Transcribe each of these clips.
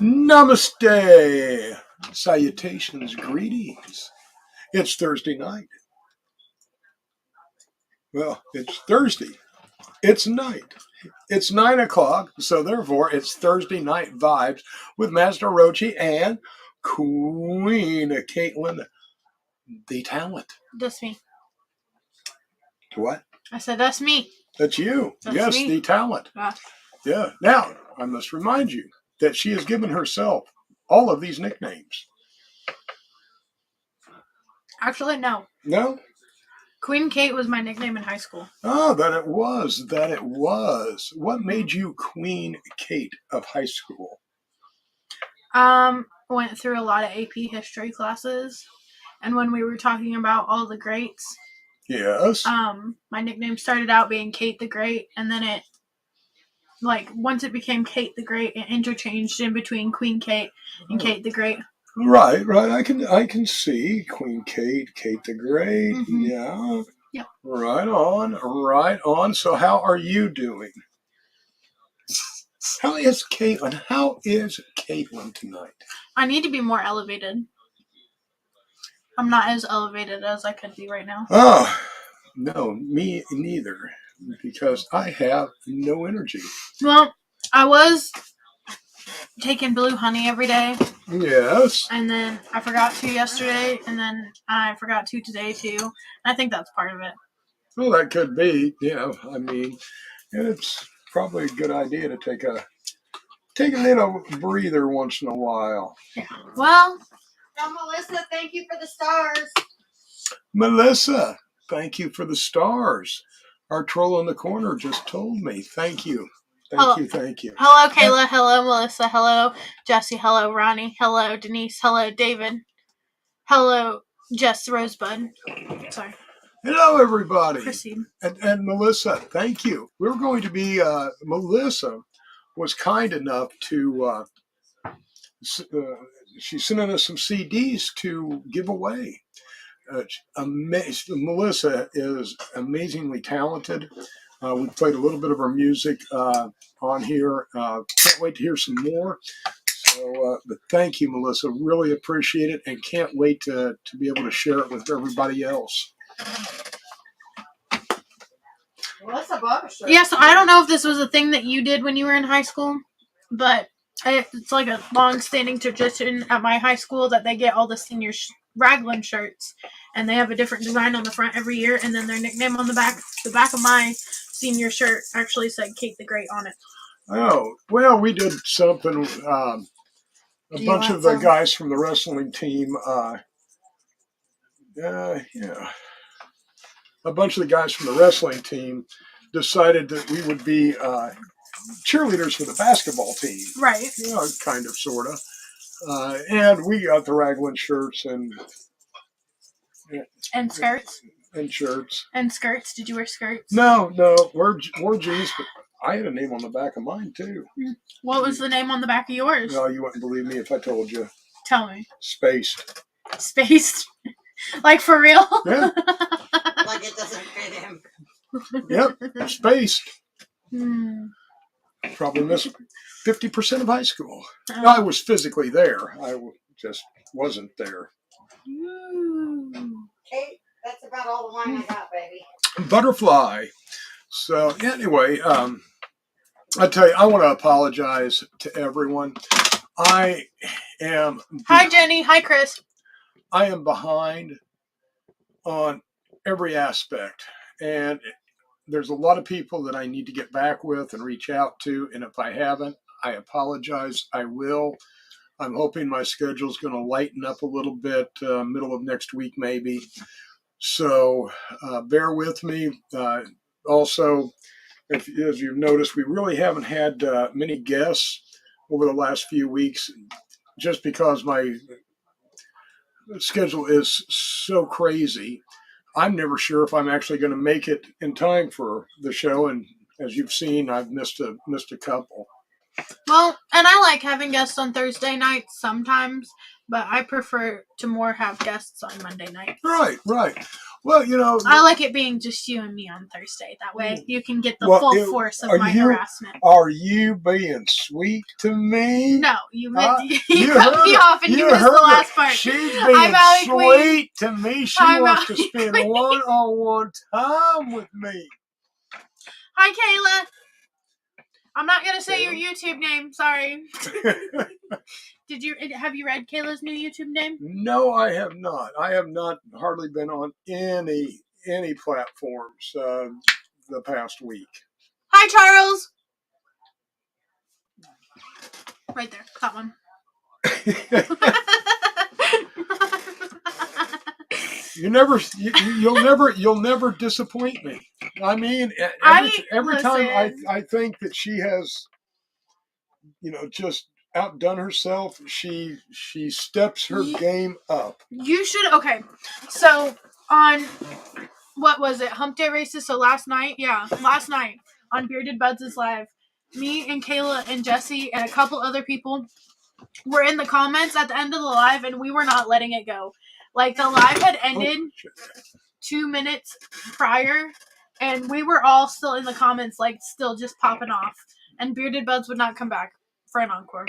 Namaste. Salutations, greetings. It's Thursday night. Well, it's Thursday. It's night. It's 9 o'clock, so therefore it's Thursday night vibes with Master Roachee and Queen Caitlin, the talent. That's me. What? I said that's me. That's you. That's yes, me. The talent. Yeah. Now, I must remind you that she has given herself all of these nicknames. Actually, no. No? QueenKate was my nickname in high school. Oh, that it was. What made you QueenKate of high school? Went through a lot of AP history classes, and when we were talking about all the greats, yes, my nickname started out being Kate the Great, and then it, once it became Kate the Great, it interchanged in between QueenKate and Kate the Great. Right. I can see QueenKate, Kate the Great. Mm-hmm. Yeah. Yep. Right on. So how are you doing? How is Caitlin? How is Caitlin tonight? I need to be more elevated. I'm not as elevated as I could be right now. Oh, no, me neither. Because I have no energy. Well, I was taking blue honey every day. Yes. And then I forgot to yesterday, and then I forgot to today too. I think that's part of it. Well, that could be. I mean, it's probably a good idea to take a little breather once in a while. Yeah. Well, now, Melissa, thank you for the stars. Melissa, thank you for the stars. Our troll in the corner just told me. Thank you. Thank you. Hello, Kayla. Hello, Melissa. Hello, Jesse. Hello, Ronnie. Hello, Denise. Hello, David. Hello, Jess Rosebud. Sorry. Hello, everybody. Proceed. And Melissa, thank you. We're going to be, Melissa was kind enough to, she's sending us some CDs to give away. Melissa is amazingly talented. We played a little bit of her music on here. Can't wait to hear some more. So, but thank you, Melissa. Really appreciate it, and can't wait to be able to share it with everybody else. Melissa bought a shirt. Yeah, so I don't know if this was a thing that you did when you were in high school, but it's like a long-standing tradition at my high school that they get all the senior Raglan shirts, and they have a different design on the front every year, and then their nickname on the back. The back of my senior shirt actually said Kate the Great on it. Oh, well, we did something. A bunch of the guys from the wrestling team, yeah, a bunch of the guys from the wrestling team decided that we would be cheerleaders for the basketball team. Right. You know, kind of, sort of. And we got the Raglan shirts and skirts. And shirts. And skirts. Did you wear skirts? No, wore jeans, but I had a name on the back of mine, too. What was the name on the back of yours? No, you wouldn't believe me if I told you. Tell me. Spaced. Spaced? Like, for real? Yeah. Like it doesn't fit him. Yep, spaced. Probably missed 50% of high school. I was physically there. I just wasn't there. Kate, that's about all the wine I got, baby. Butterfly. So anyway, I tell you, I want to apologize to everyone. I am. Hi, Jenny. Hi, Chris. I am behind on every aspect, and there's a lot of people that I need to get back with and reach out to, and if I haven't, I apologize. I will. I'm hoping my schedule is going to lighten up a little bit, middle of next week maybe. So bear with me. Also, as you've noticed, we really haven't had many guests over the last few weeks, just because my schedule is so crazy. I'm never sure if I'm actually going to make it in time for the show, and as you've seen, I've missed a couple. Well, and I like having guests on Thursday nights sometimes, but I prefer to more have guests on Monday night. Right. Well, you know, I like it being just you and me on Thursday. That way you can get the full force of my harassment. Are you being sweet to me? No, you cut me off and you missed the last part. She's being sweet to me. She wants to spend one-on-one time with me. Hi, Kayla. I'm not gonna say your YouTube name. Sorry. Have you read Kayla's new YouTube name? No, I have not. I have not hardly been on any platforms the past week. Hi, Charles. Right there, that one. You'll never disappoint me. I mean, every time I think that she has, just outdone herself, she steps her game up. You should. Okay, so on what was it, Hump Day Races? So last night on Bearded Buds' live, me and Kayla and Jesse and a couple other people were in the comments at the end of the live, and we were not letting it go. Like, the live had ended 2 minutes prior, and we were all still in the comments, like, still just popping off. And Bearded Buds would not come back for an encore.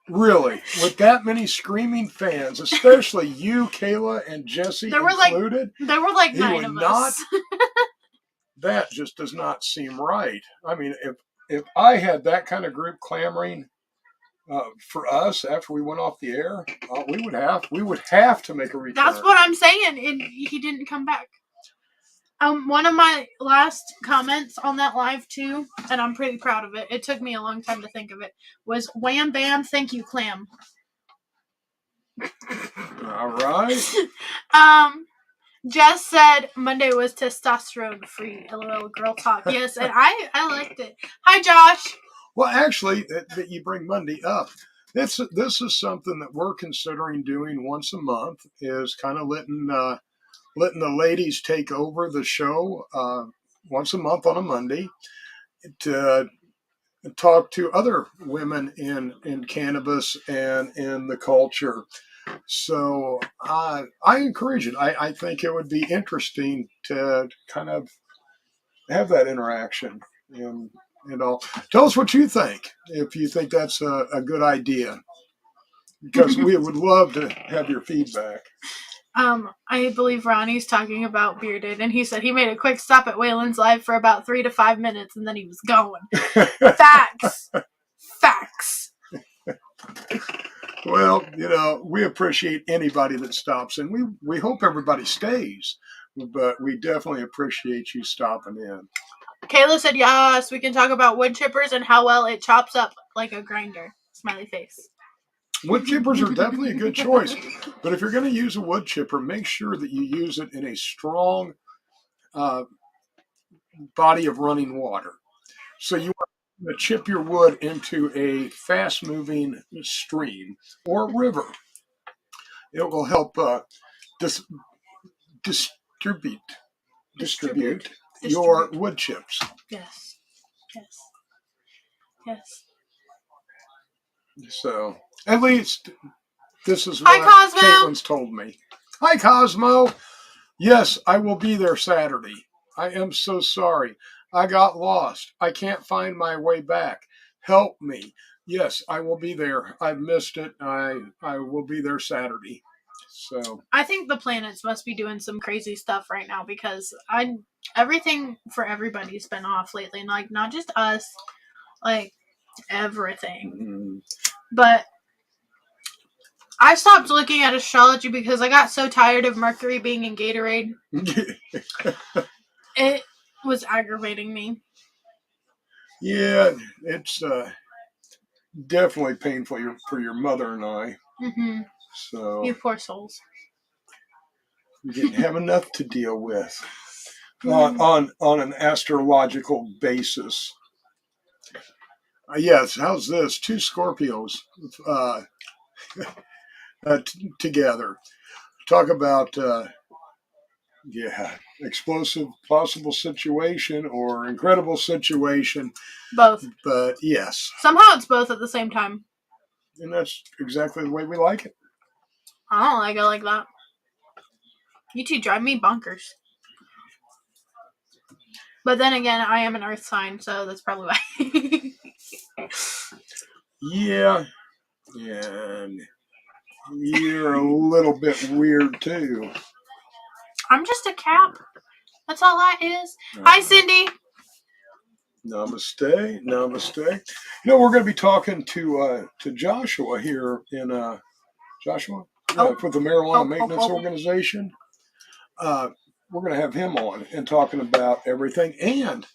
Really? With that many screaming fans, especially you, Kayla, and Jesse included? There were like 9 of us. That just does not seem right. I mean, if I had that kind of group clamoring for us after we went off the air, we would have to make a return. That's what I'm saying. He didn't come back. One of my last comments on that live too, and I'm pretty proud of it. It took me a long time to think of it. Was wham bam, thank you, Clam. All right. Jess said Monday was testosterone free. LOL, girl talk. Yes, and I liked it. Hi, Josh. Well, actually, that you bring Monday up, this is something that we're considering doing once a month. Is kind of letting the ladies take over the show once a month on a Monday to talk to other women in cannabis and in the culture. So I encourage it. I think it would be interesting to kind of have that interaction and all. Tell us what you think, if you think that's a good idea, because we would love to have your feedback. I believe Ronnie's talking about Bearded, and he said he made a quick stop at Waylon's live for about 3 to 5 minutes, and then he was going. Facts. Facts. Well, we appreciate anybody that stops, and we hope everybody stays, but we definitely appreciate you stopping in. Kayla said, yes, we can talk about wood chippers and how well it chops up like a grinder. Smiley face. Wood chippers are definitely a good choice, but if you're going to use a wood chipper, make sure that you use it in a strong body of running water. So you want to chip your wood into a fast-moving stream or river. It will help distribute your wood chips. Yes. Yes. Yes. So, at least this is Hi, what Cosmo. Caitlin's told me. Hi, Cosmo. Yes, I will be there Saturday. I am so sorry. I got lost. I can't find my way back. Help me. Yes, I will be there. I've missed it. I will be there Saturday. So I think the planets must be doing some crazy stuff right now because everything for everybody's been off lately. Like, not just us, like everything. Mm-hmm. But I stopped looking at astrology because I got so tired of Mercury being in Gatorade. It was aggravating me. Yeah, it's definitely painful for your mother and I. Mm-hmm. So you poor souls. We didn't have enough to deal with on an astrological basis. Yes, how's this? 2 Scorpios together. Talk about explosive possible situation or incredible situation. Both. But yes. Somehow it's both at the same time. And that's exactly the way we like it. I don't like it like that. You two drive me bonkers. But then again, I am an earth sign, so that's probably why. Yeah. And you're a little bit weird too. I'm just a cap. That's all that is. Hi, Cindy. Namaste. We're going to be talking to Joshua here in Joshua with the Marijuana Maintenance Organization. We're going to have him on and talking about everything. And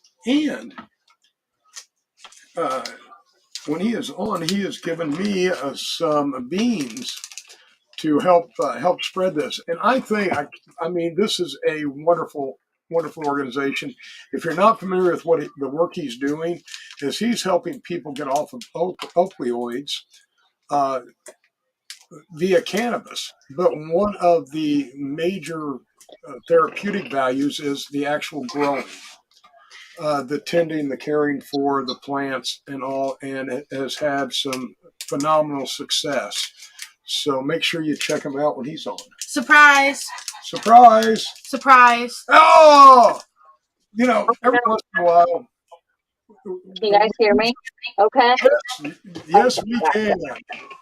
when he is on, he has given me some beans to help spread this. And I think, I mean, this is a wonderful organization. If you're not familiar with the work he's doing, is he's helping people get off of opioids via cannabis. But one of the major therapeutic values is the actual growing, the tending, the caring for the plants and all, and it has had some phenomenal success. So make sure you check him out when he's on. Surprise! Oh! Every once in a while. Can you guys hear me? Okay. Yes, we can.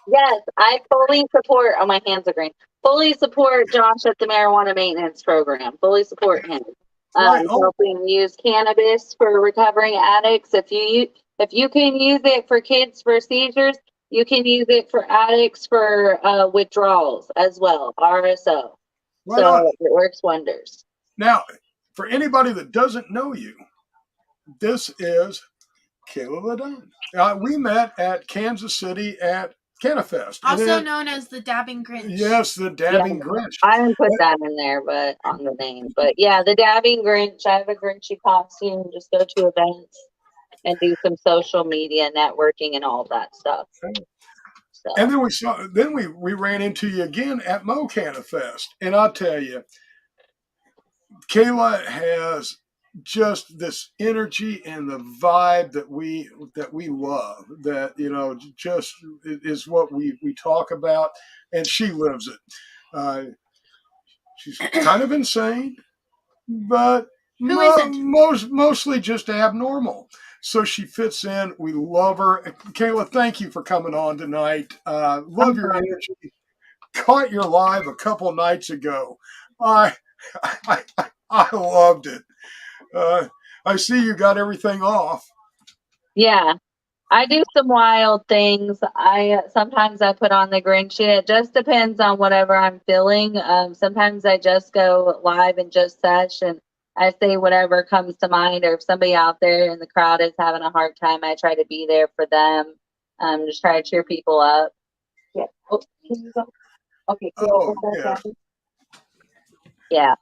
Yes, I fully support. Oh, my hands are green. Fully support Josh at the Marijuana Maintenance Program. Fully support him. Helping use cannabis for recovering addicts. If you can use it for kids for seizures, you can use it for addicts for withdrawals as well, RSO. So it works wonders. Now, for anybody that doesn't know you, this is Kayla Ladon. We met at Kansas City at CannaFest. Also known as the Dabbing Grinch. Yes, the Dabbing Grinch. I didn't put that in there, but on the name. But yeah, the Dabbing Grinch. I have a Grinchy costume. Just go to events and do some social media networking and all that stuff. So. And then we ran into you again at Mo CannaFest, and I'll tell you, Kayla has just this energy and the vibe that we love, that just is what we talk about, and she lives it. She's kind of insane, but mostly just abnormal. So she fits in. We love her. Kayla, thank you for coming on tonight. Love your energy. caught your live a couple nights ago. I loved it. I see you got everything off. Yeah. I do some wild things. Sometimes I put on the Grinch. It just depends on whatever I'm feeling. Sometimes I just go live and just sesh, and I say whatever comes to mind. Or if somebody out there in the crowd is having a hard time, I try to be there for them. Just try to cheer people up. Yeah. Oh, can you go? Okay. Can you Oh, go yeah. back? Yeah.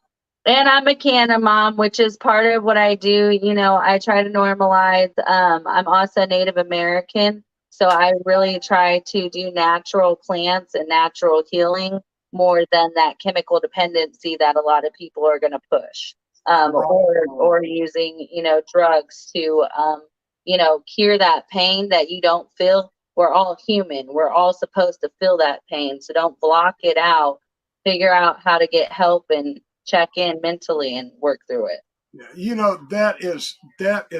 And I'm a Canada mom, which is part of what I do. You know, I try to normalize. I'm also Native American, so I really try to do natural plants and natural healing more than that chemical dependency that a lot of people are going to push, or using, you know, drugs to, you know, cure that pain that you don't feel. We're all human. We're all supposed to feel that pain, so don't block it out. Figure out how to get help and check in mentally and work through it. Yeah, you know, that is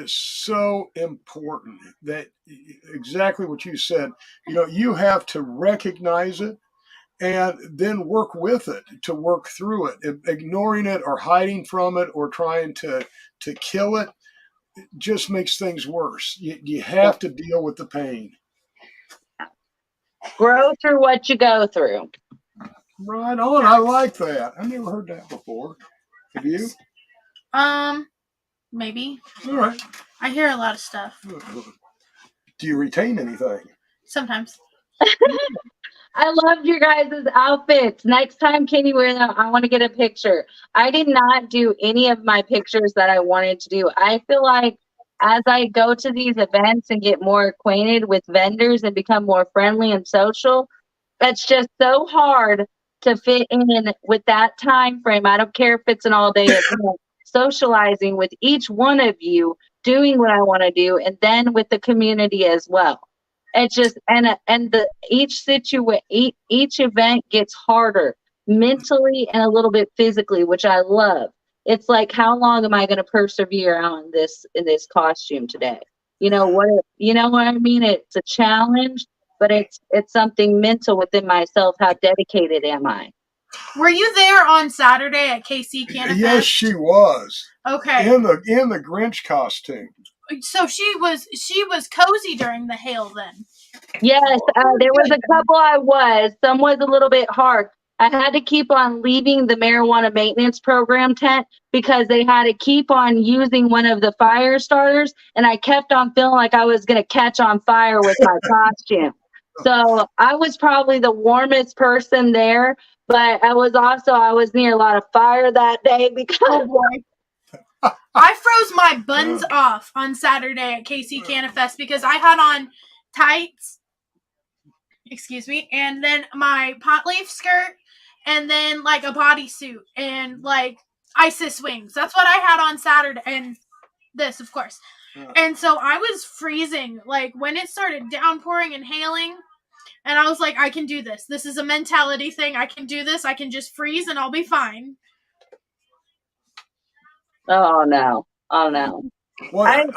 so important. That exactly what you said. You know, you have to recognize it and then work with it to work through it. Ignoring it or hiding from it or trying to kill it just makes things worse. You have to deal with the pain. Grow through what you go through. Right on. I like that. I never heard that before. Have you? Maybe. All right. I hear a lot of stuff. Do you retain anything? Sometimes. I loved your guys' outfits. Next time, can you wear them? I want to get a picture. I did not do any of my pictures that I wanted to do. I feel like as I go to these events and get more acquainted with vendors and become more friendly and social, it's just so hard to fit in with that time frame. I don't care if it's an all day event, socializing with each one of you, doing what I want to do, and then with the community as well. It's just each event gets harder mentally and a little bit physically, which I love. It's like, how long am I going to persevere on in this costume today? You know what I mean? It's a challenge, but it's something mental within myself. How dedicated am I? Were you there on Saturday at KC Canada? Yes, she was. Okay. In the Grinch costume. So she was cozy during the hail then. Yes, there was a couple some was a little bit hard. I had to keep on leaving the marijuana maintenance program tent because they had to keep on using one of the fire starters, and I kept on feeling like I was going to catch on fire with my costume. So I was probably the warmest person there, but I was near a lot of fire that day because I froze my buns off on Saturday at KC Canada Fest because I had on tights, and then my pot leaf skirt, and then like a bodysuit and like ISIS wings. That's what I had on Saturday, and this, of course. And so I was freezing, like when it started downpouring and hailing, and I was like, I can do this. This is a mentality thing. I can do this. I can just freeze and I'll be fine. Oh no. Well,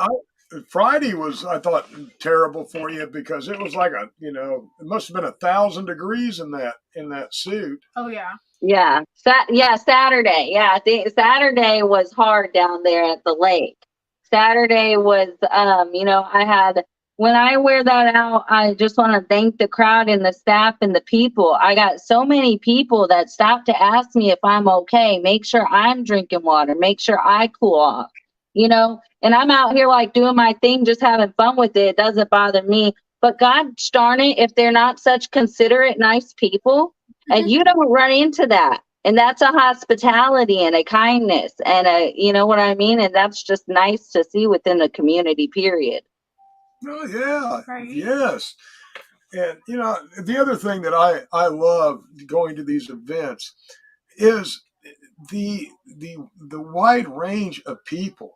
Friday was, I thought, terrible for you because it was like it must have been 1,000 degrees in that suit. Oh yeah. Yeah. Saturday. Yeah. Saturday was hard down there at the lake. Saturday was, when I wear that out, I just want to thank the crowd and the staff and the people. I got so many people that stopped to ask me if I'm okay, make sure I'm drinking water, make sure I cool off, and I'm out here like doing my thing, just having fun with it. It doesn't bother me. But God darn it, if they're not such considerate, nice people, and you don't run into that. And that's a hospitality and a kindness and you know what I mean? And that's just nice to see within the community, period. Oh, yeah. Right. Yes. And, the other thing that I love going to these events is the wide range of people.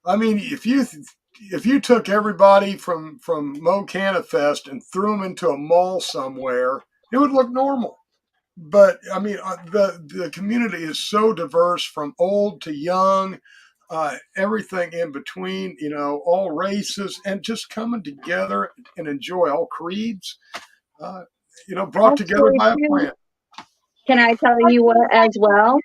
I mean, if you took everybody from Mo Canada Fest and threw them into a mall somewhere, it would look normal. But I mean, the community is so diverse, from old to young, everything in between. All races, and just coming together and enjoy all creeds. Brought together by a plant. Can I tell you what as well?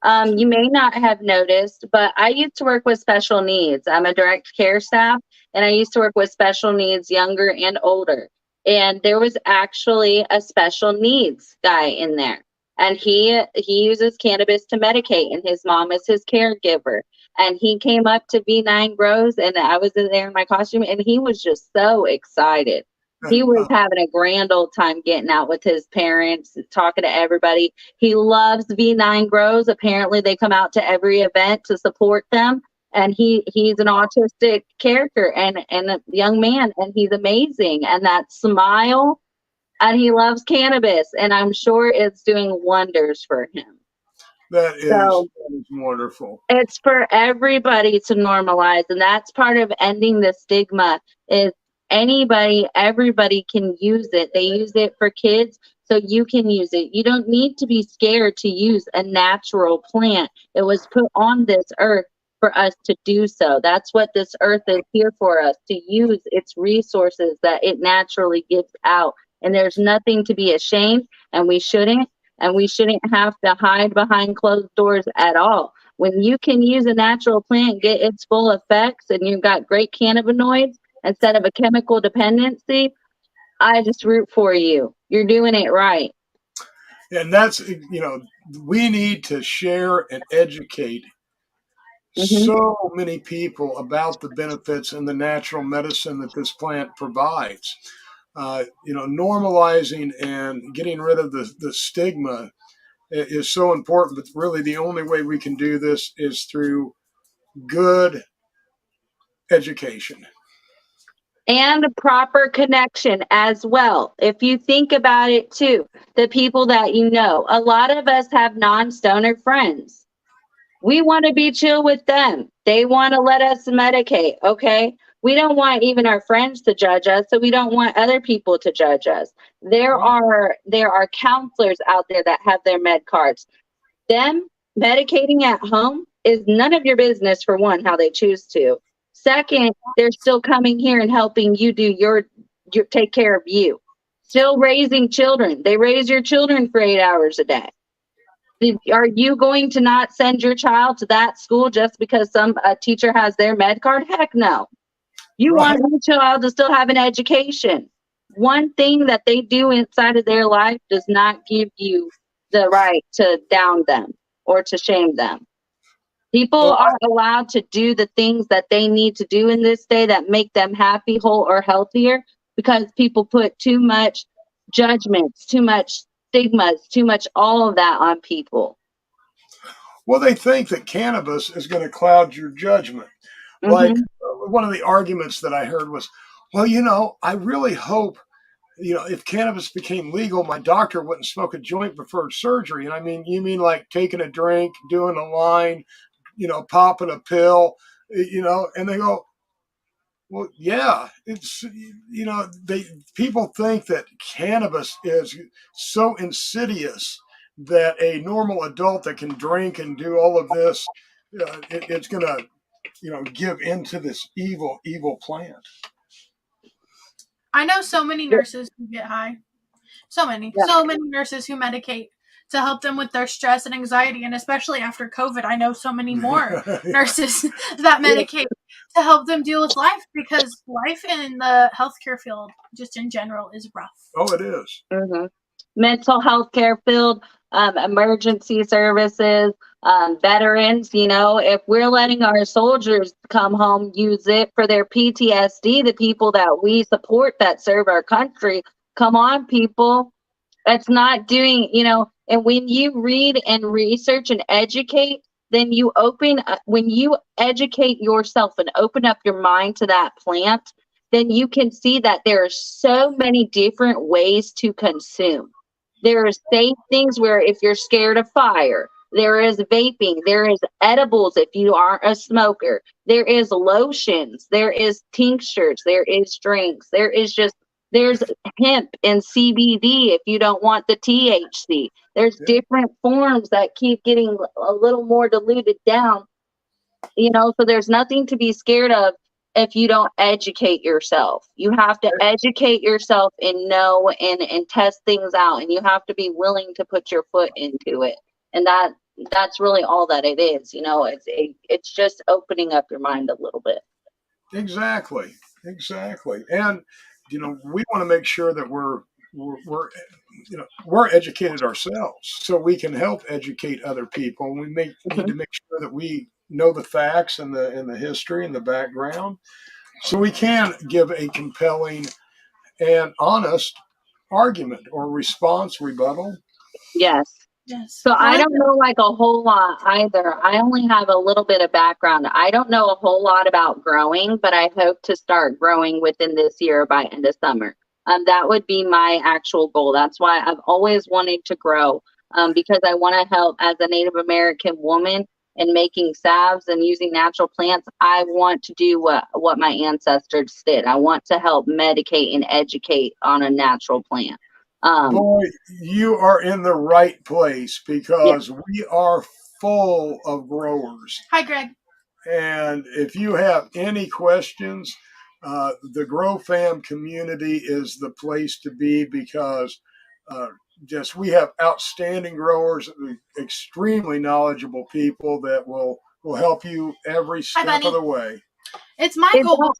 You may not have noticed, but I used to work with special needs. I'm a direct care staff, and I used to work with special needs, younger and older. And there was actually a special needs guy in there, and he uses cannabis to medicate, and his mom is his caregiver. And he came up to V9 Grows, and I was in there in my costume, and he was just so excited. He was having a grand old time getting out with his parents, talking to everybody. He loves V9 Grows. Apparently, they come out to every event to support them. And he's an autistic character and a young man, and he's amazing. And that smile, and he loves cannabis, and I'm sure it's doing wonders for him. That is wonderful. It's for everybody to normalize, and that's part of ending the stigma. Is everybody can use it. They use it for kids, so you can use it. You don't need to be scared to use a natural plant. It was put on this earth for us to do so. That's what this earth is here for us, to use its resources that it naturally gives out. And there's nothing to be ashamed, and we shouldn't have to hide behind closed doors at all. When you can use a natural plant, get its full effects, and you've got great cannabinoids instead of a chemical dependency, I just root for you. You're doing it right. And that's, we need to share and educate so many people about the benefits and the natural medicine that this plant provides. Normalizing and getting rid of the stigma is so important, but really the only way we can do this is through good education. And proper connection as well. If you think about it too, the people that you know, a lot of us have non-stoner friends. We want to be chill with them. They want to let us medicate, okay? We don't want even our friends to judge us, so we don't want other people to judge us. There are counselors out there that have their med cards. Them medicating at home is none of your business, for one, how they choose to. Second, they're still coming here and helping you do your take care of you. Still raising children. They raise your children for 8 hours a day. Are you going to not send your child to that school just because a teacher has their med card? Heck no. You want your child to still have an education. One thing that they do inside of their life does not give you the right to down them or to shame them. People are allowed to do the things that they need to do in this day that make them happy, whole, or healthier, because people put too much judgments, too much stigmas, too much all of that on people. Well, they think that cannabis is going to cloud your judgment. Like one of the arguments that I heard was, well, I really hope, if cannabis became legal, my doctor wouldn't smoke a joint before surgery. And I mean, you mean like taking a drink, doing a line, popping a pill, and they go, well, yeah, it's, people think that cannabis is so insidious that a normal adult that can drink and do all of this, it's going to, give into this evil plant. I know so many nurses who get high. So many nurses who medicate to help them with their stress and anxiety. And especially after COVID, I know so many more nurses that medicate to help them deal with life, because life in the healthcare field, just in general, is rough. Oh, it is. Mental health care field, emergency services, veterans, if we're letting our soldiers come home, use it for their PTSD, the people that we support that serve our country, come on, people. That's not doing, and when you read and research and educate, then when you educate yourself and open up your mind to that plant, then you can see that there are so many different ways to consume. There are safe things where if you're scared of fire, there is vaping, there is edibles if you aren't a smoker, there is lotions, there is tinctures, there is drinks, there's hemp and CBD if you don't want the THC. There's different forms that keep getting a little more diluted down, so there's nothing to be scared of. if you don't educate yourself. You have to educate yourself and know and test things out, and you have to be willing to put your foot into it. And that's really all that it is. You know, it's just opening up your mind a little bit. Exactly. And you know, we want to make sure that we're we're educated ourselves, so we can help educate other people. We need to make sure that we know the facts and the history and the background, so we can give a compelling and honest argument or response, rebuttal. Yes. Yes. So I don't know like a whole lot either. I only have a little bit of background. I don't know a whole lot about growing, but I hope to start growing within this year by end of summer. That would be my actual goal. That's why I've always wanted to grow, because I want to help as a Native American woman in making salves and using natural plants. I want to do what my ancestors did. I want to help medicate and educate on a natural plant. Boy, you are in the right place, because we are full of growers. Hi, Greg. And if you have any questions, the Grow Fam community is the place to be, because just we have outstanding growers, extremely knowledgeable people that will help you every step of the way. It's my goal.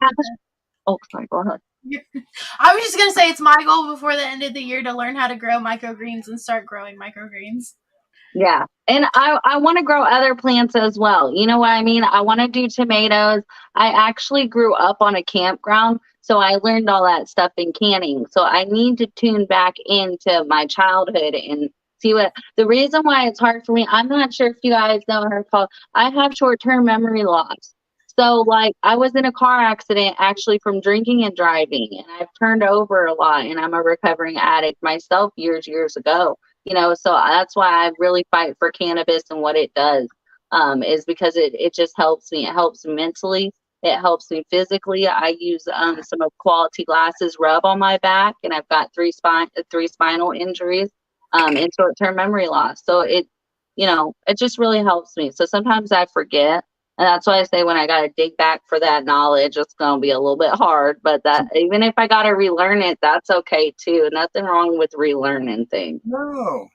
Oh, sorry, go ahead. I was just going to say it's my goal before the end of the year to learn how to grow microgreens and start growing microgreens. Yeah. And I want to grow other plants as well. You know what I mean? I want to do tomatoes. I actually grew up on a campground, so I learned all that stuff in canning. So I need to tune back into my childhood and see what the reason why it's hard for me. I'm not sure if you guys know her, Paul. I have short-term memory loss. So, like, I was in a car accident actually from drinking and driving, and I've turned over a lot, and I'm a recovering addict myself years ago. You know, so that's why I really fight for cannabis and what it does, is because it just helps me. It helps mentally. It helps me physically. I use some of Quality Glasses rub on my back, and I've got three spinal injuries, and short-term memory loss. So it just really helps me. So sometimes I forget. And that's why I say when I got to dig back for that knowledge, it's going to be a little bit hard. But that even if I got to relearn it, that's okay too. Nothing wrong with relearning things. No.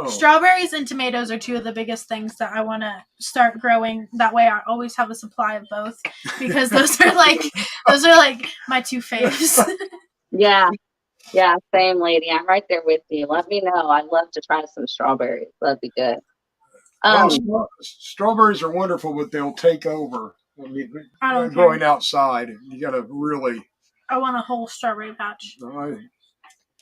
Strawberries and tomatoes are two of the biggest things that I want to start growing. That way I always have a supply of both, because those are like my two faves. Yeah, same lady. I'm right there with you. Let me know. I'd love to try some strawberries. That'd be good. Strawberries are wonderful, but they'll take over. I mean, growing outside, you got to really. I want a whole strawberry patch.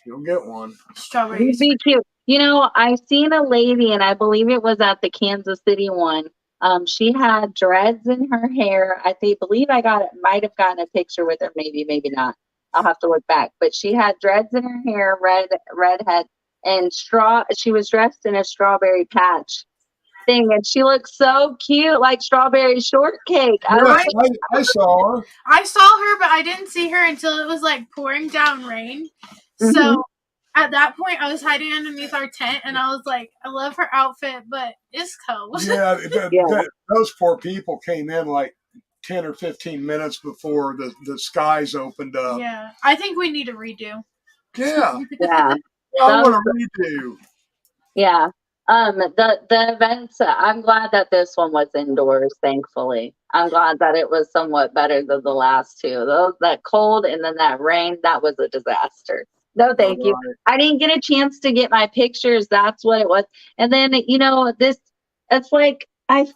You'll get one. Strawberries. It'd be cute. You know, I seen a lady, and I believe it was at the Kansas City one. She had dreads in her hair. Believe I might have gotten a picture with her, maybe not. I'll have to look back. But she had dreads in her hair, redhead, and she was dressed in a strawberry patch thing, and she looked so cute, like strawberry shortcake. I saw her. I saw her, but I didn't see her until it was like pouring down rain. Mm-hmm. So at that point, I was hiding underneath our tent, and I was like, I love her outfit, but it's cold. Yeah, those poor people came in like 10 or 15 minutes before the skies opened up. Yeah, I think we need a redo. Yeah. I want a redo. Yeah. The events, I'm glad that this one was indoors, thankfully. I'm glad that it was somewhat better than the last two. That cold and then that rain, that was a disaster. No, thank you. I didn't get a chance to get my pictures. That's what it was. And then, it's like, I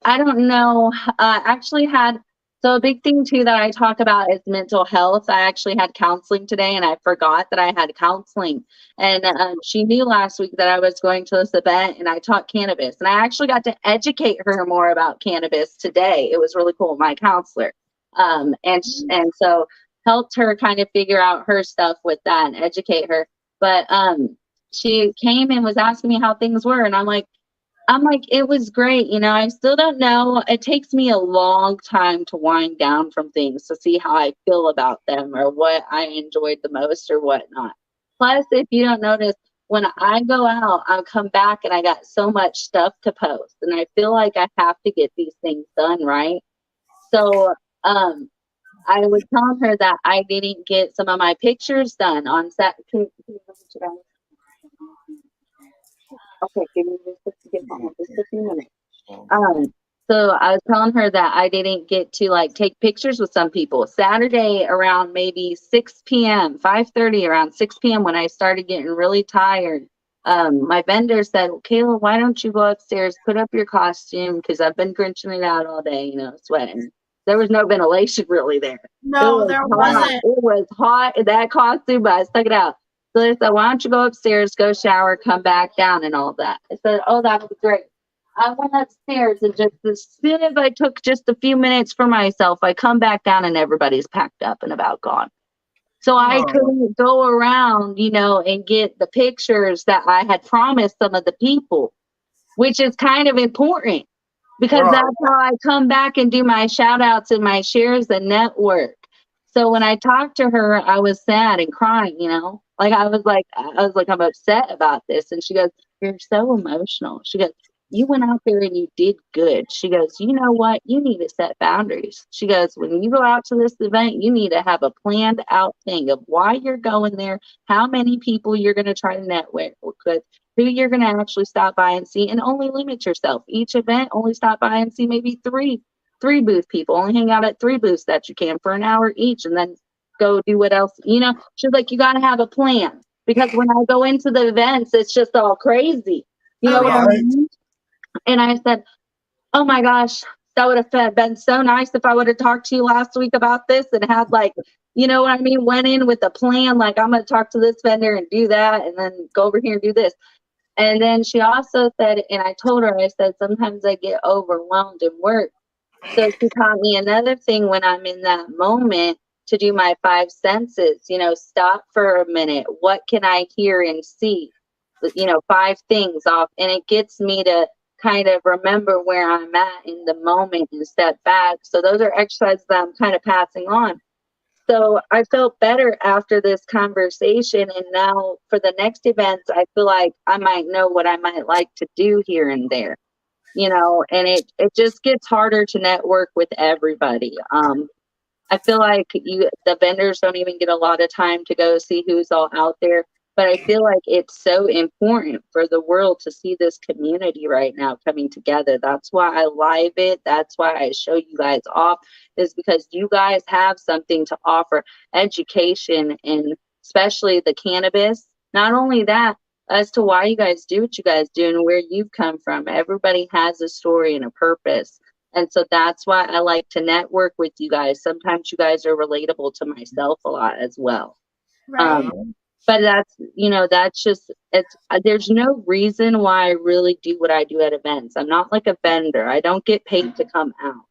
don't know. Actually had, so a big thing too that I talk about is mental health. I actually had counseling today, and I forgot that I had counseling. And she knew last week that I was going to this event, and I taught cannabis. And I actually got to educate her more about cannabis today. It was really cool, my counselor. And so helped her kind of figure out her stuff with that and educate her. But she came and was asking me how things were, and I'm like, it was great. I still don't know. It takes me a long time to wind down from things to see how I feel about them or what I enjoyed the most or whatnot. Plus, if you don't notice, when I go out, I'll come back and I got so much stuff to post, and I feel like I have to get these things done, right? So I was telling her that I didn't get some of my pictures done on set. Okay, give me just a few minutes. So I was telling her that I didn't get to like take pictures with some people. Saturday around maybe 6 p.m., 5:30, around 6 p.m. when I started getting really tired. My vendor said, Kayla, why don't you go upstairs, put up your costume? Because I've been grinching it out all day, sweating. There was no ventilation really there. No, there wasn't. It was hot in that costume, but I stuck it out. So they said, why don't you go upstairs, go shower, come back down and all that. I said, oh, that would be great. I went upstairs and just as soon as I took just a few minutes for myself, I come back down and everybody's packed up and about gone. So I couldn't go around, and get the pictures that I had promised some of the people, which is kind of important because that's how I come back and do my shout outs and my shares and network. So when I talked to her, I was sad and crying, like I was like, I'm upset about this. And she goes, you're so emotional. She goes, you went out there and you did good. She goes, you know what? You need to set boundaries. She goes, when you go out to this event, you need to have a planned out thing of why you're going there, how many people you're going to try to network with, who you're going to actually stop by and see, and only limit yourself. Each event, only stop by and see maybe three booth people. Only hang out at 3 booths that you can for an hour each, and then go do what else. She's like, you got to have a plan because when I go into the events, it's just all crazy. You know what I mean? And I said, oh my gosh, that would have been so nice if I would have talked to you last week about this and had went in with a plan, like I'm going to talk to this vendor and do that and then go over here and do this. And then she also said, and I told her, I said, sometimes I get overwhelmed in work. So she taught me another thing when I'm in that moment to do my 5 senses, stop for a minute. What can I hear and see? 5 things off. And it gets me to kind of remember where I'm at in the moment and step back. So those are exercises that I'm kind of passing on. So I felt better after this conversation. And now for the next events, I feel like I might know what I might like to do here and there, and it just gets harder to network with everybody. I feel like the vendors don't even get a lot of time to go see who's all out there. But I feel like it's so important for the world to see this community right now coming together. That's why I live it. That's why I show you guys off, is because you guys have something to offer, education, and especially the cannabis. Not only that, as to why you guys do what you guys do and where you've come from. Everybody has a story and a purpose. And so that's why I like to network with you guys. Sometimes you guys are relatable to myself a lot as well. Right. But that's just, there's no reason why I really do what I do at events. I'm not like a vendor. I don't get paid to come out.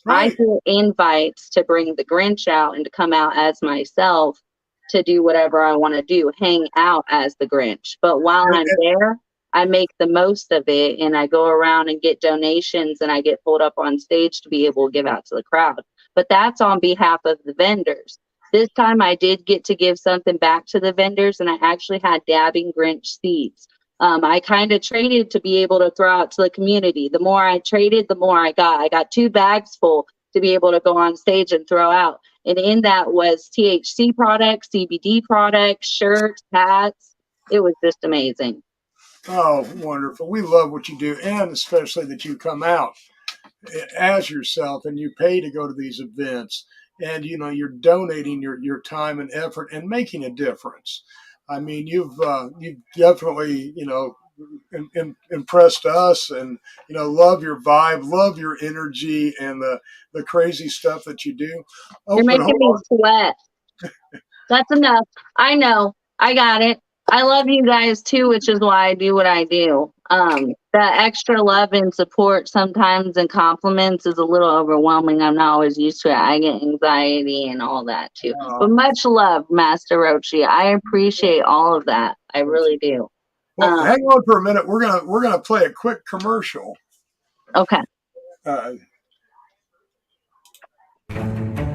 Right. I get invites to bring the Grinch out and to come out as myself to do whatever I want to do, hang out as the Grinch. But while I'm there, I make the most of it and I go around and get donations and I get pulled up on stage to be able to give out to the crowd. But that's on behalf of the vendors. This time I did get to give something back to the vendors, and I actually had dabbing Grinch seeds. I kind of traded to be able to throw out to the community. The more I traded, the more I got. I got 2 bags full to be able to go on stage and throw out. And in that was THC products, CBD products, shirts, hats. It was just amazing. Oh, wonderful. We love what you do, and especially that you come out as yourself and you pay to go to these events. And you're donating your time and effort and making a difference. I mean, you've definitely impressed us, and love your vibe, love your energy, and the crazy stuff that you do. You're making me sweat. That's enough. I know. I got it. I love you guys too, which is why I do what I do. That extra love and support sometimes and compliments is a little overwhelming. I'm not always used to it. I get anxiety and all that too. But much love, Master Roachee. I appreciate all of that. I really do. Well, hang on for a minute. We're gonna play a quick commercial. Okay. And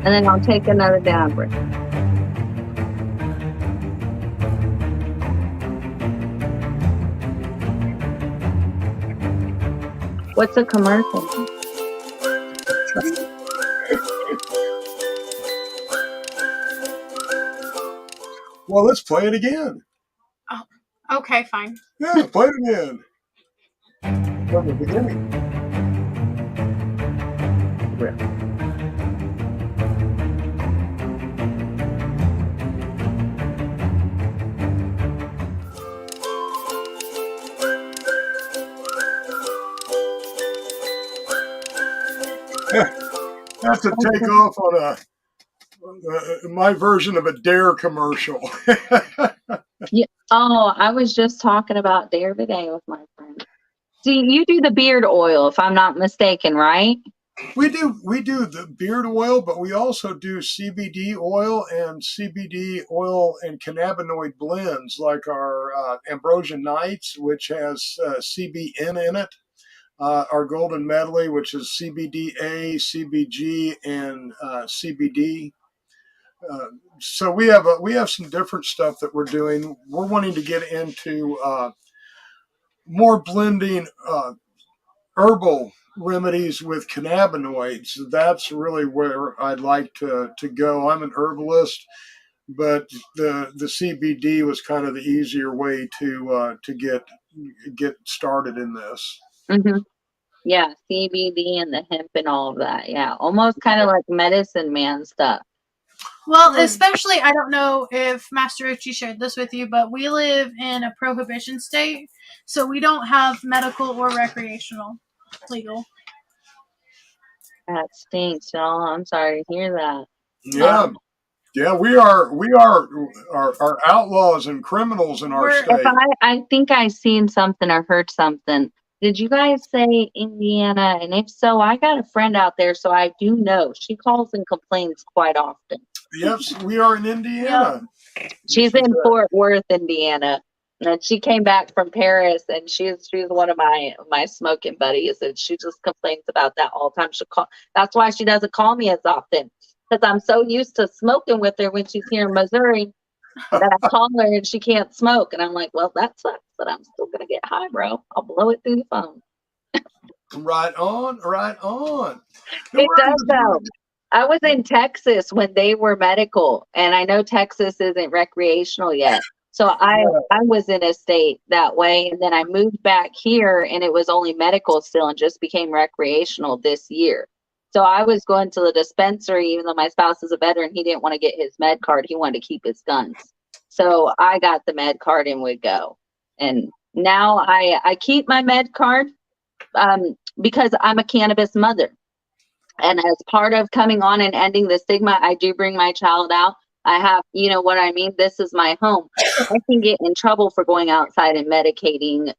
then I'll take another down break. What's a commercial? Well, let's play it again. Oh, okay, fine. Yeah, play it again. From the beginning. That's a takeoff on my version of a Dare commercial. Yeah. Oh, I was just talking about Dare today with my friend. See, you do the beard oil, if I'm not mistaken, right? We do the beard oil, but we also do CBD oil and cannabinoid blends, like our Ambrosia Nights, which has CBN in it. Our Golden Medley, which is CBDA, CBG, and CBD. So we have some different stuff that we're doing. We're wanting to get into more blending herbal remedies with cannabinoids. That's really where I'd like to go. I'm an herbalist, but the CBD was kind of the easier way to get started in this. Mm-hmm. Yeah, CBD and the hemp and all of that. Yeah, almost kind of like medicine man stuff. Well, especially, I don't know if Master Roachee shared this with you, but we live in a prohibition state, so we don't have medical or recreational legal. That stinks, y'all. I'm sorry to hear that. Yeah. Yeah, we are outlaws and criminals in our state. If I think I seen something or heard something. Did you guys say Indiana? And if so, I got a friend out there, so I do know. She calls and complains quite often. Yes, we are in Indiana. Yep. She's in Fort Worth, Indiana. And she came back from Paris, and she's one of my smoking buddies, and she just complains about that all the time. That's why she doesn't call me as often, because I'm so used to smoking with her when she's here in Missouri that I call her and she can't smoke, and I'm like, well, that sucks, but I'm still gonna get high, bro. I'll blow it through the phone. Right on, right on. It does though. I was in Texas when they were medical, and I know Texas isn't recreational yet. So I was in a state that way, and then I moved back here, and it was only medical still, and just became recreational this year. So I was going to the dispensary, even though my spouse is a veteran, he didn't want to get his med card. He wanted to keep his guns. So I got the med card and would go. And now I keep my med card because I'm a cannabis mother. And as part of coming on and ending the stigma, I do bring my child out. I have, you know what I mean? This is my home. I can get in trouble for going outside and medicating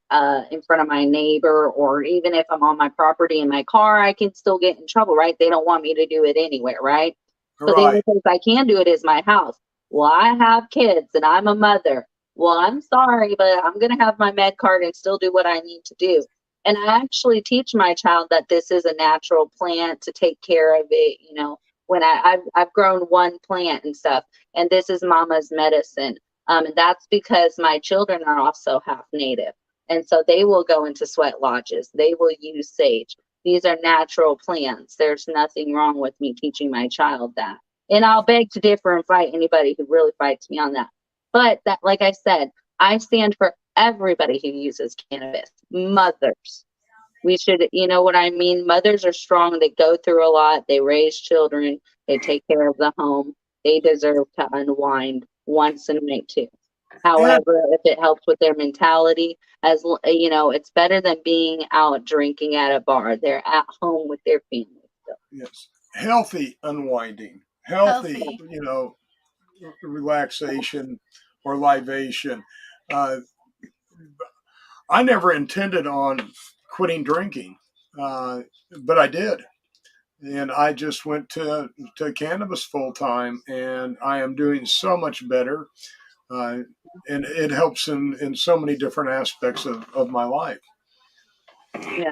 in front of my neighbor, or even if I'm on my property in my car, I can still get in trouble, right? They don't want me to do it anywhere, right? So the only place I can do it is my house. Well, I have kids and I'm a mother. Well, I'm sorry, but I'm going to have my med card and still do what I need to do. And I actually teach my child that this is a natural plant, to take care of it, you know. When I've grown one plant and stuff, and this is mama's medicine. And that's because my children are also half native. And so they will go into sweat lodges. They will use sage. These are natural plants. There's nothing wrong with me teaching my child that. And I'll beg to differ and fight anybody who really fights me on that. But that, like I said, I stand for everybody who uses cannabis. Mothers. We should, you know what I mean? Mothers are strong. They go through a lot. They raise children. They take care of the home. They deserve to unwind once a night too. However, if it helps with their mentality, as you know, it's better than being out drinking at a bar. They're at home with their family. So. Yes, healthy unwinding, healthy. You know, relaxation or libation. I never intended on quitting drinking, but I did. And I just went to cannabis full time, and I am doing so much better. And it helps in so many different aspects of my life. Yeah.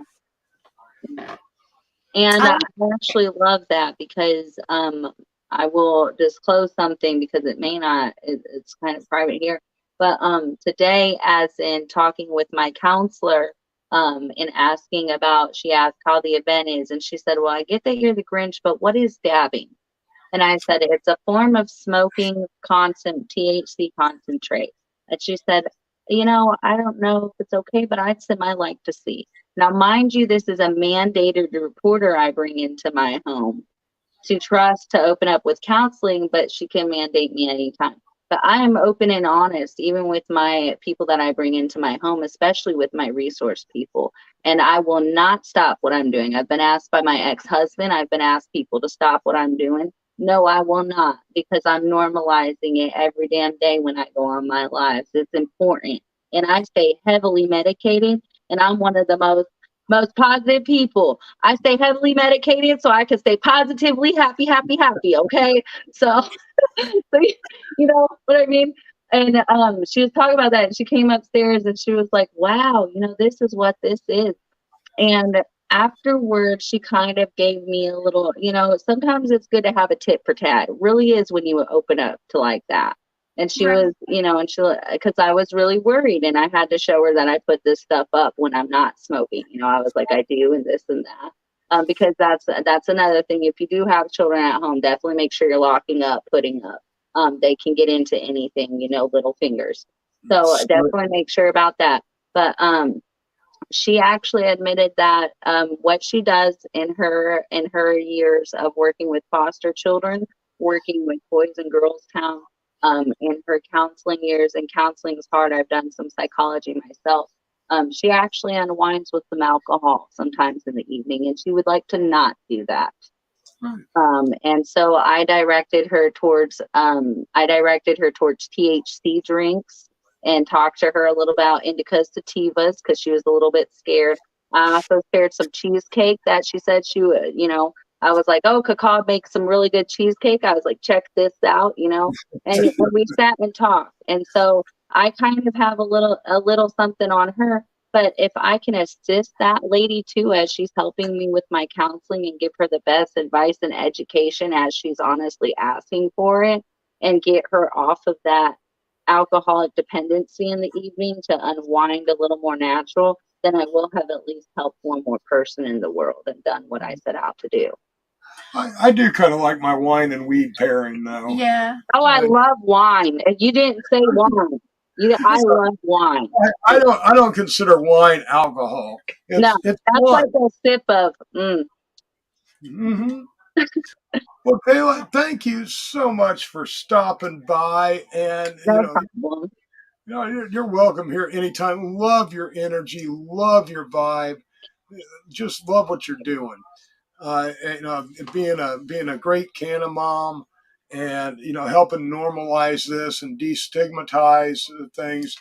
And I actually love that, because I will disclose something, because it may not, it's kind of private here. But today, as in talking with my counselor, and asking about, she asked how the event is, and she said, well, I get that you're the Grinch, but what is dabbing? And I said, it's a form of smoking THC concentrate. And she said, I don't know if it's okay, but I'd like to see. Now, mind you, this is a mandated reporter I bring into my home to trust to open up with counseling, but she can mandate me anytime. But I am open and honest, even with my people that I bring into my home, especially with my resource people. And I will not stop what I'm doing. I've been asked by my ex-husband, I've been asked people to stop what I'm doing. No, I will not, because I'm normalizing it every damn day when I go on my lives. It's important. And I stay heavily medicated, and I'm one of the most positive people. I stay heavily medicated so I can stay positively happy, okay? So, you know what I mean? And she was talking about that, and she came upstairs and she was like, wow, this is what this is. And afterwards, she kind of gave me a little, sometimes it's good to have a tit for tat. It really is when you open up to like that. And she was, because I was really worried, and I had to show her that I put this stuff up when I'm not smoking. I was like, I do, and this and that. Because that's another thing. If you do have children at home, definitely make sure you're locking up, putting up. They can get into anything, little fingers. So definitely make sure about that. But she actually admitted that what she does in her years of working with foster children, working with Boys and Girls Town, in her counseling years, and counseling is hard. I've done some psychology myself. She actually unwinds with some alcohol sometimes in the evening, and she would like to not do that. And so I directed her towards THC drinks, and talked to her a little about indicas, sativas, because she was a little bit scared. I also shared some cheesecake that she said she would, I was like, oh, Cacao makes some really good cheesecake. I was like, check this out, and we sat and talked. And so I kind of have a little something on her. But if I can assist that lady too, as she's helping me with my counseling, and give her the best advice and education as she's honestly asking for it, and get her off of that alcoholic dependency in the evening to unwind a little more natural, then I will have at least helped one more person in the world and done what I set out to do. I do kind of like my wine and weed pairing, though. Yeah. Oh, I love wine. You didn't say wine. I love wine. I don't consider wine alcohol. That's like a sip of. Mm-hmm. Well, Kayla, thank you so much for stopping by, and you're welcome here anytime. Love your energy, love your vibe, just love what you're doing. Being a great Canna mom, and helping normalize this and destigmatize things.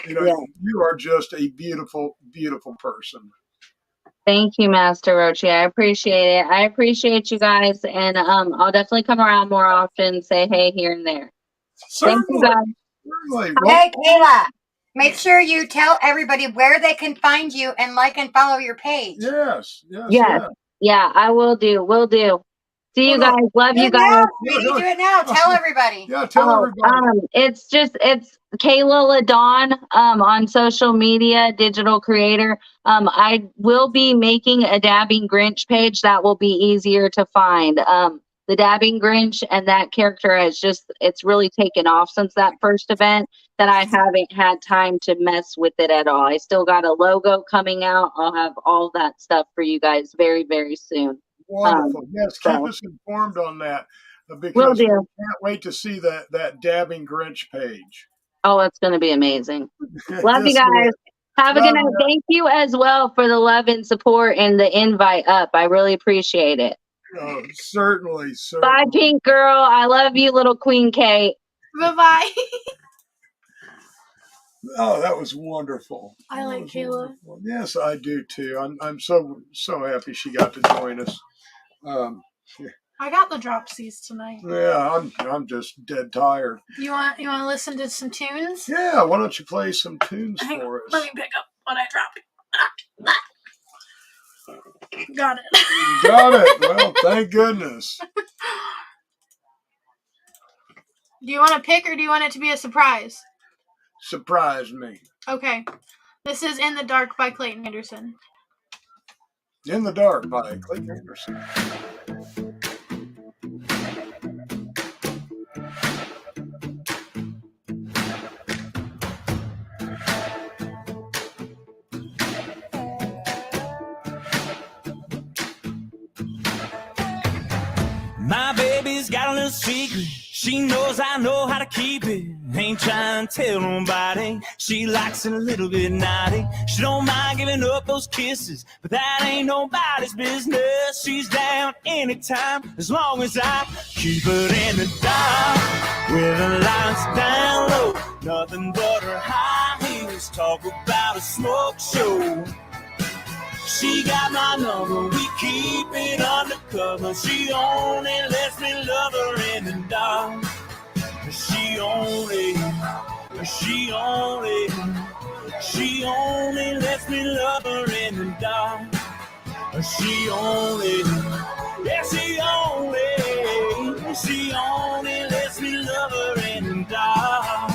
You are just a beautiful, beautiful person. Thank you, Master Roachee. I appreciate it. I appreciate you guys, and I'll definitely come around more often, say hey here and there. Certainly. Thank you, guys. Certainly. Hey, Kayla, make sure you tell everybody where they can find you and like and follow your page. Yes. Yeah, I will do. Will do. See you guys. Love you guys. Do it now. Tell everybody. Yeah, tell everybody. It's Kayla LaDawn on social media, digital creator. I will be making a Dabbing Grinch page that will be easier to find. The Dabbing Grinch, and that character it's really taken off since that first event, that I haven't had time to mess with it at all. I still got a logo coming out. I'll have all that stuff for you guys very, very soon. Wonderful. Yes, keep us informed on that, Will because do. we can't wait to see that Dabbing Grinch page. Oh, it's going to be amazing. Love you guys. Have a good night. Thank you as well for the love and support and the invite up. I really appreciate it. Oh, certainly. Bye, Pink Girl. I love you, little QueenKate. Bye-bye. Oh, that was wonderful. I like Kayla. Wonderful. Yes, I do too. I'm so happy she got to join us. I got the dropsies tonight. Yeah, I'm just dead tired. You want to listen to some tunes? Yeah, why don't you play some tunes for us? Let me pick up what I dropped. Got it. Got it. Well, thank goodness. Do you want to pick, or do you want it to be a surprise? Surprise me. Okay. This is In the Dark by Clayton Anderson. In the Dark by Clayton Anderson. She's got a little secret. She knows I know how to keep it. Ain't trying to tell nobody. She likes it a little bit naughty. She don't mind giving up those kisses, but that ain't nobody's business. She's down anytime as long as I keep it in the dark. With the lights down low, nothing but her high heels. Talk about a smoke show. She got my number, we keep it undercover. She only lets me love her in the dark. She only lets me love her in the dark. She only lets me love her in the dark.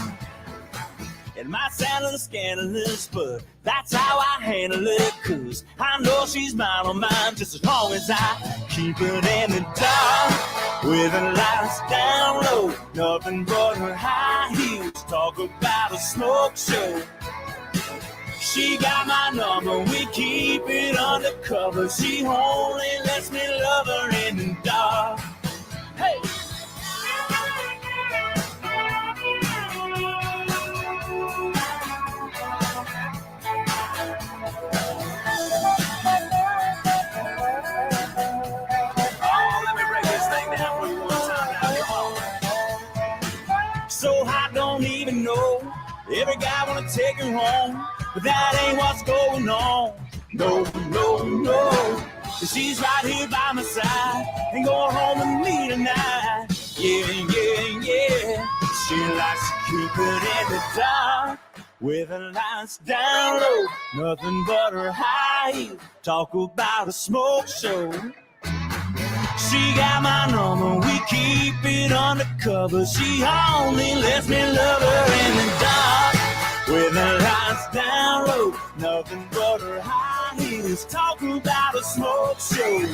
It might sound a little scandalous, but that's how I handle it. Cause I know she's mine on mine just as long as I keep it in the dark. With the lights down low, nothing but her high heels. Talk about a smoke show. She got my number, we keep it undercover. She only lets me love her in the dark. Hey! So I don't even know. Every guy wanna take her home, but that ain't what's going on. No. She's right here by my side and going home with me tonight. Yeah. She likes to keep it in the dark. With the lights down low, nothing but her high heels. Talk about a smoke show. She got my number, we keep it undercover. She only lets me love her in the dark. With the lights down low, nothing but her high heels. Talk about a smoke show.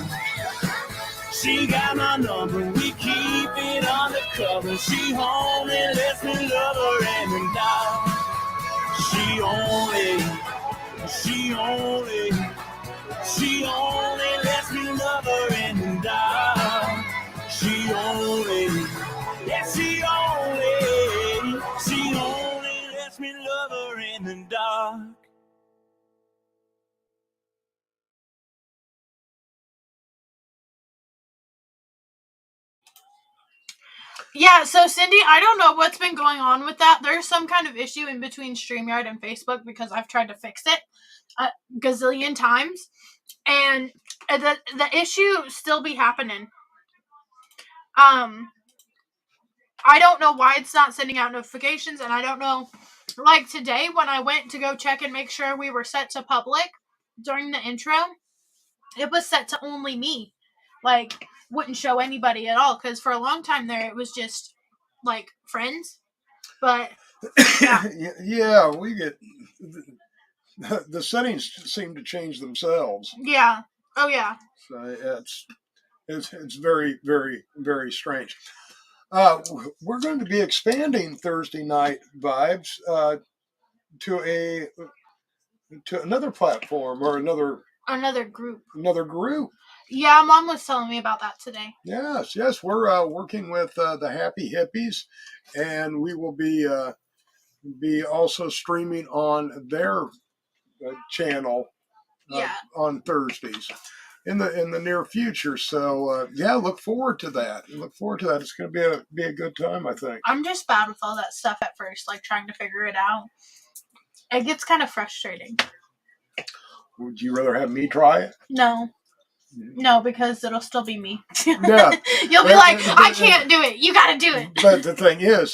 She got my number, we keep it undercover. She only lets me love her in the dark. She only lets me love her in the dark. She only lets me love her in the dark. Yeah, so Cindy, I don't know what's been going on with that. There's some kind of issue in between StreamYard and Facebook because I've tried to fix it a gazillion times, and the issue still be happening. I don't know why it's not sending out notifications, and I don't know, like today when I went to go check and make sure we were set to public during the intro, it was set to only me. Like, wouldn't show anybody at all, because for a long time there it was just like friends. But yeah, we get the settings seem to change themselves. Yeah. Oh yeah. So it's very, very, very strange. We're going to be expanding Thursday Night Vibes to another platform or another group. Another group. Yeah, Mom was telling me about that today. Yes. We're working with the Happy Hippies, and we will be also streaming on their channel on Thursdays in the near future. So look forward to that. It's going to be a good time, I think. I'm just bad with all that stuff at first, like trying to figure it out. It gets kind of frustrating. Would you rather have me try it? No, because it'll still be me. Yeah. You'll be like, I can't do it. You got to do it. But the thing is,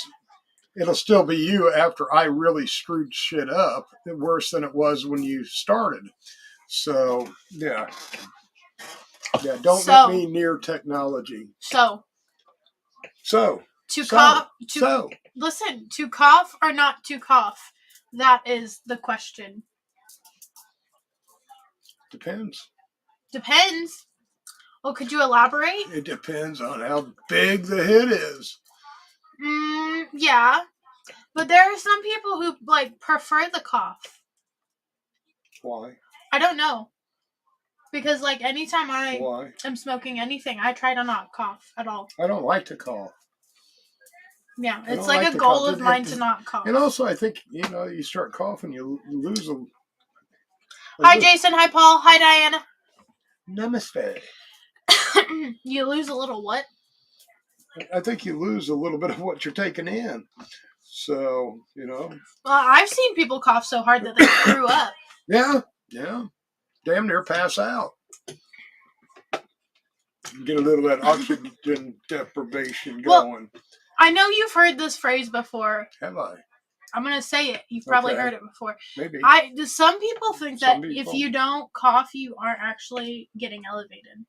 it'll still be you after I really screwed shit up worse than it was when you started. So, yeah. Yeah, don't let me near technology. Listen, to cough or not to cough? That is the question. Depends. Well, could you elaborate? It depends on how big the hit is. Yeah. But there are some people who, prefer the cough. Why? I don't know. Because like anytime I Why? am smoking anything, I try to not cough at all. I don't like to cough. Yeah, I it's don't like like a to goal cough. of mine to not cough. And also, I think, you start coughing, you lose a... Hi, Jason. Hi, Paul. Hi, Diana. Namaste. You lose a little what? I think you lose a little bit of what you're taking in. So, Well, I've seen people cough so hard that they threw up. Yeah. Damn near pass out. Get a little of that oxygen deprivation going. Well, I know you've heard this phrase before. Have I? I'm going to say it. You've probably Okay. heard it before. Maybe. Some people think that if you don't cough, you aren't actually getting elevated.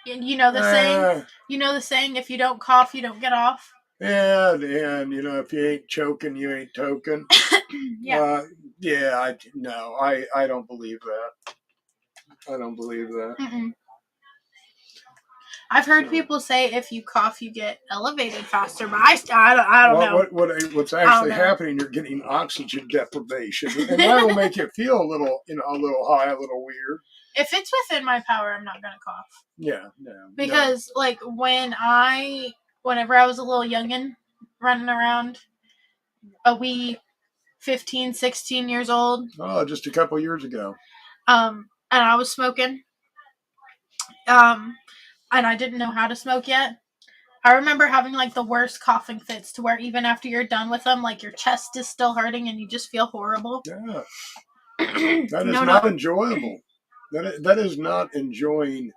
You know the saying? You know the saying, if you don't cough, you don't get off? Yeah, and if you ain't choking, you ain't token. Yeah. I don't believe that. I don't believe that. Mm-mm. I've heard people say if you cough, you get elevated faster, but I don't know. What's actually happening? You're getting oxygen deprivation, and that will make you feel a little high, a little weird. If it's within my power, I'm not gonna cough. Yeah, no. Because like whenever I was a little youngin' running around, a wee 15, 16 years old. Oh, just a couple years ago. And I was smoking. And I didn't know how to smoke yet. I remember having like the worst coughing fits to where even after you're done with them, like your chest is still hurting and you just feel horrible. Yeah. That is not enjoyable. That is not enjoying.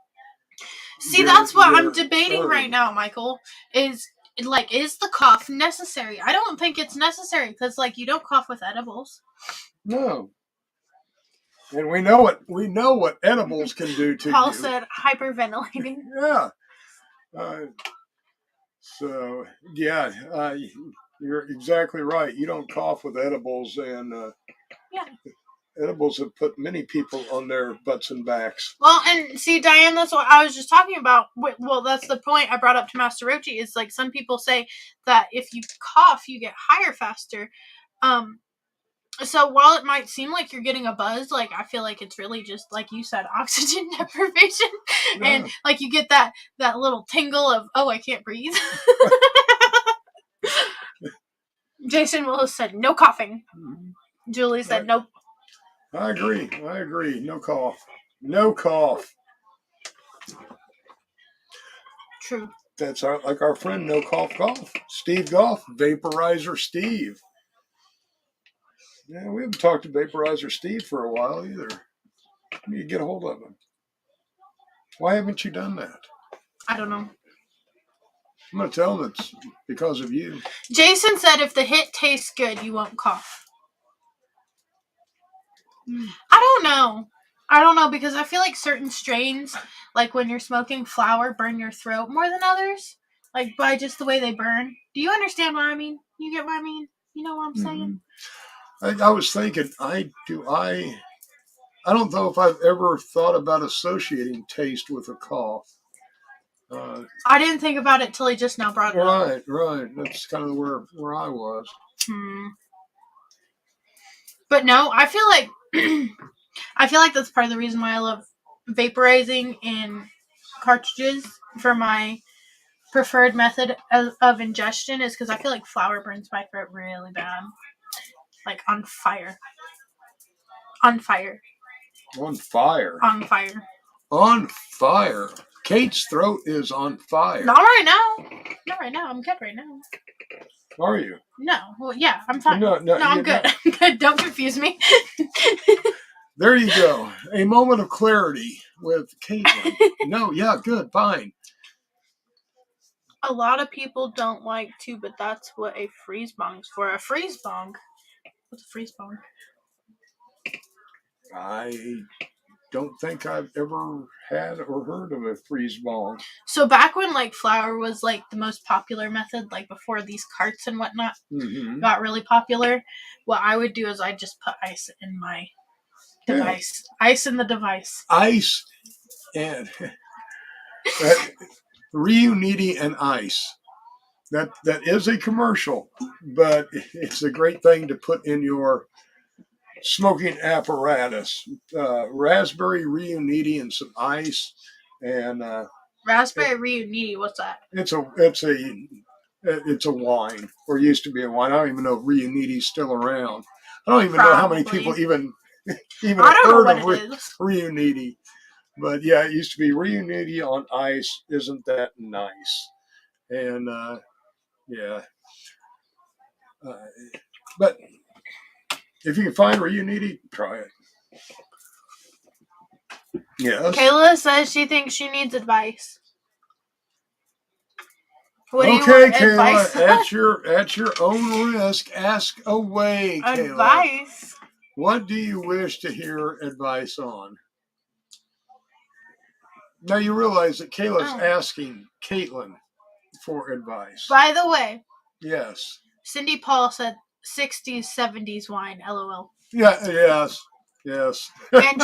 See, that's what I'm debating right now, Michael. Is the cough necessary? I don't think it's necessary because you don't cough with edibles. No. And we know what edibles can do to Paul you. said hyperventilating. Yeah. You're exactly right. You don't cough with edibles, and edibles have put many people on their butts and backs. Well, and see, Diane, that's what I was just talking about. Well, that's the point I brought up to Master Roachee. Is some people say that if you cough, you get higher faster. So while it might seem like you're getting a buzz, I feel like it's really just, like you said, oxygen deprivation. Yeah. And, you get that little tingle of, oh, I can't breathe. Jason Willis said, no coughing. Mm-hmm. Julie said, nope. I agree. No cough. No cough. True. That's our friend, No Cough Golf. Steve Golf, Vaporizer Steve. Yeah, we haven't talked to Vaporizer Steve for a while either. You need to get a hold of him. Why haven't you done that? I don't know. I'm going to tell him it's because of you. Jason said if the hit tastes good, you won't cough. I don't know because I feel like certain strains, when you're smoking flower, burn your throat more than others. By just the way they burn. Do you understand what I mean? You get what I mean? You know what I'm saying? I was thinking, I don't know if I've ever thought about associating taste with a cough. I didn't think about it till he just now brought it up. Right. That's kind of where I was. But no, I feel like that's part of the reason why I love vaporizing in cartridges for my preferred method of ingestion is because I feel like flour burns my throat really bad. On fire. On fire. On fire. On fire. On fire. Kate's throat is on fire. Not right now. I'm good right now. Are you? No. Well, yeah, I'm fine. No, I'm good. I'm good. Don't confuse me. There you go. A moment of clarity with Caitlin. No, yeah, good, fine. A lot of people don't like to, but that's what a freeze bong's for. A freeze bong. What's a freeze bong? I don't think I've ever had or heard of a freeze bong. So back when flour was the most popular method, before these carts and whatnot got really popular, what I would do is I'd just put ice in my device. Yeah. Ice in the device. Ice and Reuniti and ice. That is a commercial, but it's a great thing to put in your smoking apparatus, raspberry reuniti and some ice, and Raspberry reuniti. What's that? it's a wine, or used to be a wine. I don't even know if reuniti's still around. I don't even know how many Probably. people even I don't know heard what of it is. reuniti. But yeah, it used to be reuniti on ice. Isn't that nice? And yeah, but if you can find reuniti, try it. Yes. Kayla says she thinks she needs advice. What do you Okay, want Kayla, advice on? at your own risk, ask away, Kayla. Advice? What do you wish to hear advice on? Now you realize that Kayla's asking Caitlin for advice. By the way, Yes. Cindy Paul said 60s, 70s wine, LOL. Yeah, yes. And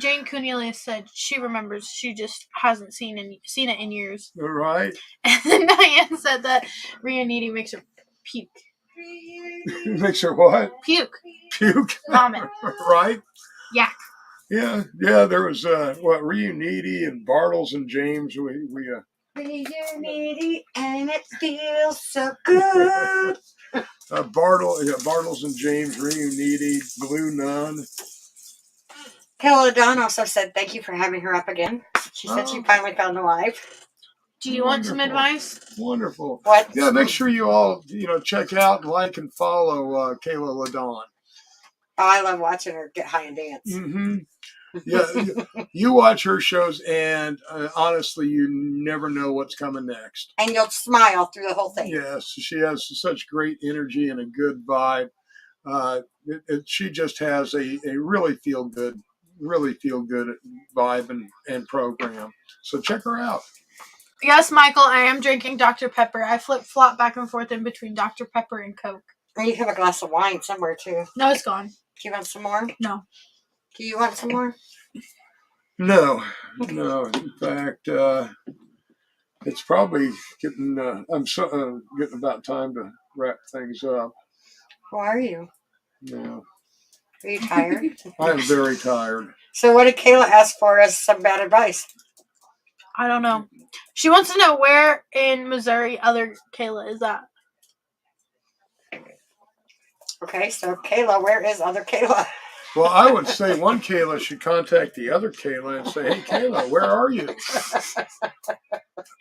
Jane Cornelius said she remembers, she just hasn't seen it in years. Right. And then Diane said that reuniti makes her puke. Makes her what? Puke. Puke. Vomit. Right. Yak. Yeah. There was reuniti and Bartles and James. We Reuniti and it feels so good. Bartles and James, reuniti, Blue Nun. Kayla Dawn also said thank you for having her up again. She said she finally found the live. Do you want some advice? Wonderful. What? Yeah, make sure you all check out, like, and follow Kayla LaDawn. Oh, I love watching her get high and dance. Mm-hmm. Yeah, you watch her shows, and honestly, you never know what's coming next. And you'll smile through the whole thing. Yes, she has such great energy and a good vibe. She just has a really feel good vibe and program. So check her out. Yes, Michael, I am drinking Dr. Pepper. I flip-flop back and forth in between Dr. Pepper and Coke. And you have a glass of wine somewhere, too. No, it's gone. Do you want some more? No. Do you want some more? No. In fact, it's probably getting. Getting about time to wrap things up. Who are you? No. Are you tired? I am very tired. So what did Kayla ask for as some bad advice? I don't know. She wants to know where in Missouri other Kayla is at. Okay, so Kayla, where is other Kayla? Well, I would say one Kayla should contact the other Kayla and say, hey, Kayla, where are you?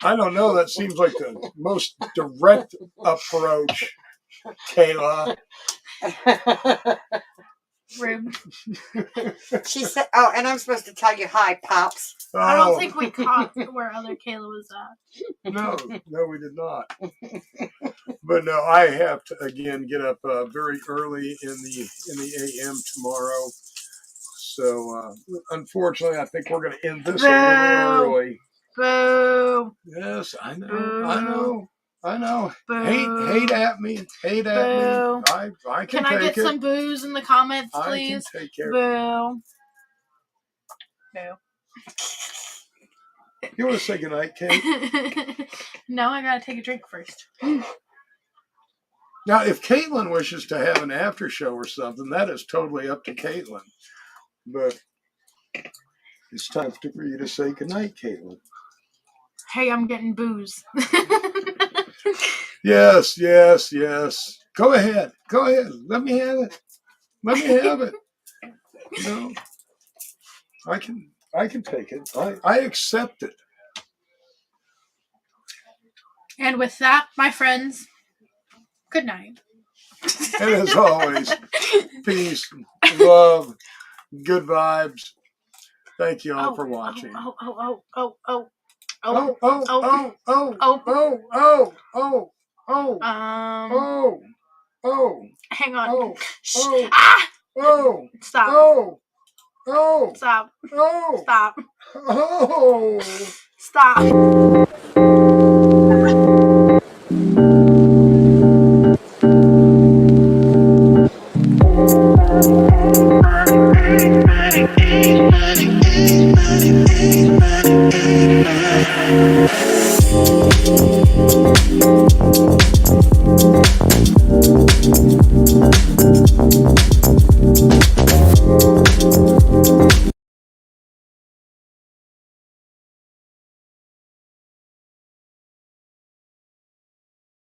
I don't know. That seems like the most direct approach, Kayla. Rude. She said, oh, and I'm supposed to tell you hi, Pops. I don't think we caught where other Kayla was at. No, we did not. But no, I have to again get up very early in the AM tomorrow. So unfortunately, I think we're going to end this a little early. Boo. Yes, I know. Boo. I know. Boo. Hate at me. Hate at Boo. me. I can take I get it. some boos in the comments, please? I can take care. Boo. Boo. You want to say goodnight, Kate? No, I gotta take a drink first. Now, if Caitlin wishes to have an after show or something, that is totally up to Caitlin. But it's time for you to say goodnight, Caitlin. Hey, I'm getting booze. Yes. Go ahead. Let me have it. No, I can take it. I accept it. And with that, my friends, good night. And as always, peace, love, good vibes. Thank you all for watching. Hang on. Stop. Stop.